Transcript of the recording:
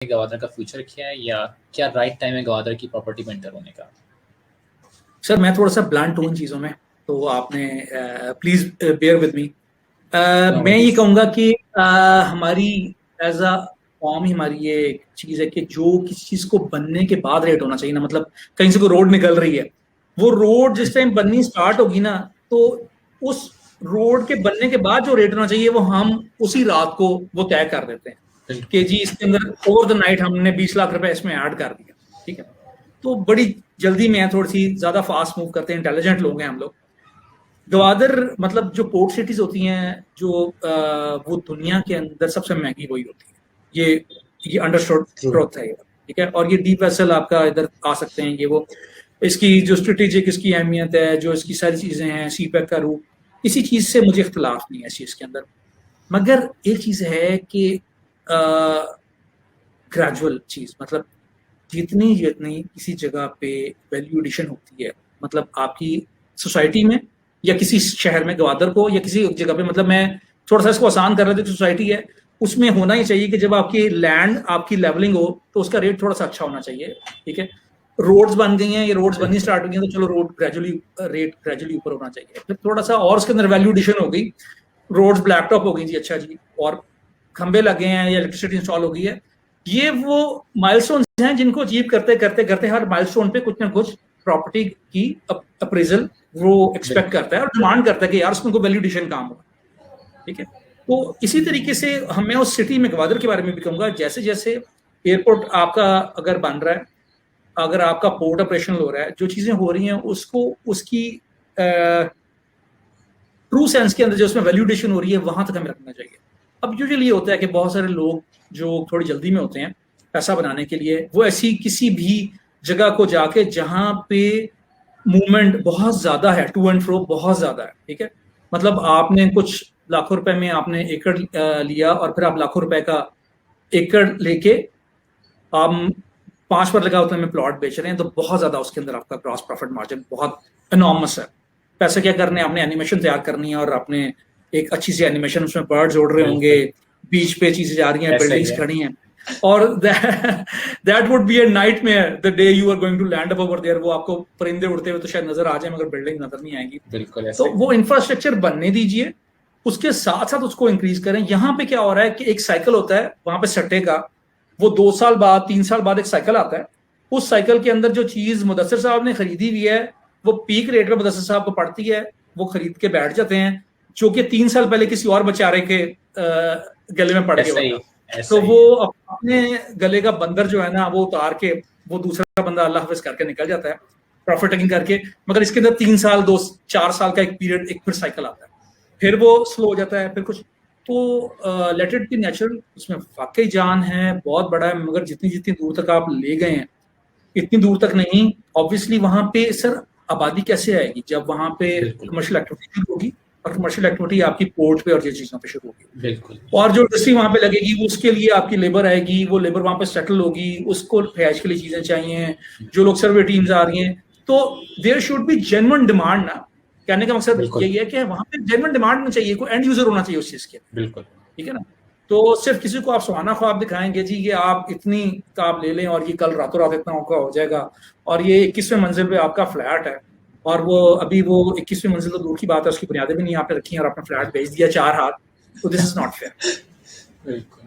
गवादर का फ्यूचर क्या है या क्या राइट टाइम है गवादर की प्रॉपर्टी में एंटर होने का? सर मैं थोड़ा सा ब्लंट हूँ इन चीज़ों में, तो आपने please bear with me. No मैं ये worries. कहूँगा कि हमारी एज अ फॉर्म ही हमारी ये चीज़ है कि जो किसी चीज़ को बनने के बाद रेट होना चाहिए ना, मतलब कहीं से कोई रोड निकल रही है, वो रोड जिस टाइम बननी स्टार्ट होगी ना, तो उस रोड के बनने के बाद जो रेट होना चाहिए वो हम उसी रात को वो तय कर देते हैं कि जी इसके अंदर ओवर द नाइट हमने 20 लाख रुपए इसमें ऐड कर दिया। ठीक है, तो बड़ी जल्दी में है, थोड़ी सी ज्यादा फास्ट मूव करते हैं, इंटेलिजेंट लोग हैं हम लोग। गवादर मतलब जो पोर्ट सिटीज होती हैं जो वो दुनिया के अंदर सबसे महंगी वही होती है, ये अंडरस्टूड ट्रुथ है ये, ठीक है। और ये डीप वेसल आपका इधर आ सकते हैं, ये वो इसकी जो स्ट्रेटेजिक इसकी अहमियत है, जो इसकी सारी चीजें हैं, सी पैक का रूट, इसी चीज से मुझे इख्तलाफ नहीं है इस चीज के अंदर। मगर एक चीज है कि ग्रेजुअल चीज, मतलब जितनी जितनी किसी जगह पे वैल्यू एडिशन होती है, मतलब आपकी सोसाइटी में या किसी शहर में गवादर को या किसी जगह पे, मतलब मैं थोड़ा सा इसको आसान कर रहा था, सोसाइटी है उसमें होना ही चाहिए कि जब आपकी लैंड आपकी लेवलिंग हो तो उसका रेट थोड़ा सा अच्छा होना चाहिए। ठीक है, रोड्स बन गई हैं, ये रोड्स बननी स्टार्ट हो गई हैं, तो चलो रोड ग्रेजुअली रेट ग्रेजुअली ऊपर होना चाहिए। फिर थोड़ा सा और उसके अंदर वैल्यू एडिशन हो गई, रोड्स ब्लैक टॉप हो गई जी, अच्छा जी, और खंबे लगे हैं या इलेक्ट्रिसिटी इंस्टॉल हो गई है। ये वो माइलस्टोन्स हैं जिनको अचीव करते करते करते हर माइलस्टोन पे कुछ ना कुछ प्रॉपर्टी की अप्रेजल वो एक्सपेक्ट करता है और डिमांड करता है कि यार उसमें कोई वैल्यूएशन काम हो। ठीक है, तो इसी तरीके से मैं उस सिटी में गवादर के बारे में भी कहूंगा, जैसे जैसे एयरपोर्ट आपका अगर बन रहा है, अगर आपका पोर्ट ऑपरेशनल हो रहा है, जो चीजें हो रही हैं उसको उसकी ट्रू सेंस के अंदर जो उसमें वैल्यूएशन हो रही है वहां तक हमें रखना चाहिए। अब यूजुअली होता है कि बहुत सारे लोग जो थोड़ी जल्दी में होते हैं पैसा बनाने के लिए, वो ऐसी किसी भी जगह को जाके जहां पे मूवमेंट बहुत ज्यादा है, टू एंड फ्रो बहुत ज्यादा है, ठीक है, मतलब आपने कुछ लाखों रुपए में आपने एकड़ लिया और फिर आप लाखों रुपए का एकड़ लेके आप 5 पर लगा उतने में प्लॉट बेच रहे हैं, तो बहुत ज्यादा उसके अंदर आपका क्रॉस प्रॉफिट मार्जिन बहुत इनॉर्मस है। पैसे क्या करने, आपने एनिमेशन तैयार करनी है और आपने एक अच्छी सी एनिमेशन उसमें बर्ड जोड़ रहे होंगे, बीच पे चीजें जा रही हैं, बिल्डिंग्स खड़ी हैं, और that would be a nightmare the day you are going to land up over there. वो आपको परिंदे उड़ते हुए तो शायद नजर आ जाए मगर बिल्डिंग नजर नहीं आएगी। बिल्कुल तो वो इंफ्रास्ट्रक्चर बनने दीजिए, उसके साथ साथ उसको इंक्रीज करें। यहाँ पे क्या हो रहा है कि एक साइकिल होता है वहां पे सट्टे का, वो 2 साल बाद 3 साल बाद एक साइकिल आता है, उस साइकिल के अंदर जो चीज मुदस्सिर साहब ने खरीदी हुई है वो पीक रेट में मुदस्सिर साहब को पड़ती है, वो खरीद के बैठ जाते हैं, जो कि 3 साल पहले किसी और बेचारे के गले में पड़ गया होता। तो वो अपने गले का बंदर जो है ना वो उतार के वो दूसरा बंदा अल्लाह हाफिज करके निकल जाता है प्रॉफिट टेकिंग करके। मगर इसके अंदर 3 साल 2-4 साल का एक पीरियड, एक फिर साइकिल आता है, फिर वो स्लो हो जाता है, फिर कुछ। तो लेट इट बी नेचुरल, उसमें वाकई जान है, बहुत बड़ा है, मगर जितनी जितनी दूर तक आप ले गए हैं इतनी दूर तक नहीं। ऑब्वियसली वहां पे सर आबादी कैसे आएगी जब वहां पे कमर्शियल एक्टिविटी शुरू होगी, और कमर्शियल एक्टिविटी आपकी पोर्ट पे और ये चीजों पे शुरू होगी, बिल्कुल, और जो इंडस्ट्री वहां पे लगेगी उसके लिए आपकी लेबर आएगी, वो लेबर वहां पे सेटल होगी, उसको रिहाइश के लिए चीजें चाहिए, जो लोग सर्वे टीम्स आ रही हैं, तो there should be genuine demand ना। कहने का मकसद यही है कि वहां पे जेन्युइन डिमांड में चाहिए, कोई एंड यूजर होना चाहिए उस चीज के। बिल्कुल, ठीक है ना, तो सिर्फ किसी को आप सुहाना ख्वाब दिखाएंगे जी ये आप इतनी का आप ले लें और ये कल रातों रात इतना का हो जाएगा, और ये 21वें मंजिल पे आपका फ्लैट है, और वो अभी वो 21वीं मंजिल तो दूर की बात है, उसकी बुनियादें भी नहीं आपने रखी हैं और आपने फ्लैट बेच दिया 4 हाथ, तो दिस इज नॉट फेयर। बिल्कुल।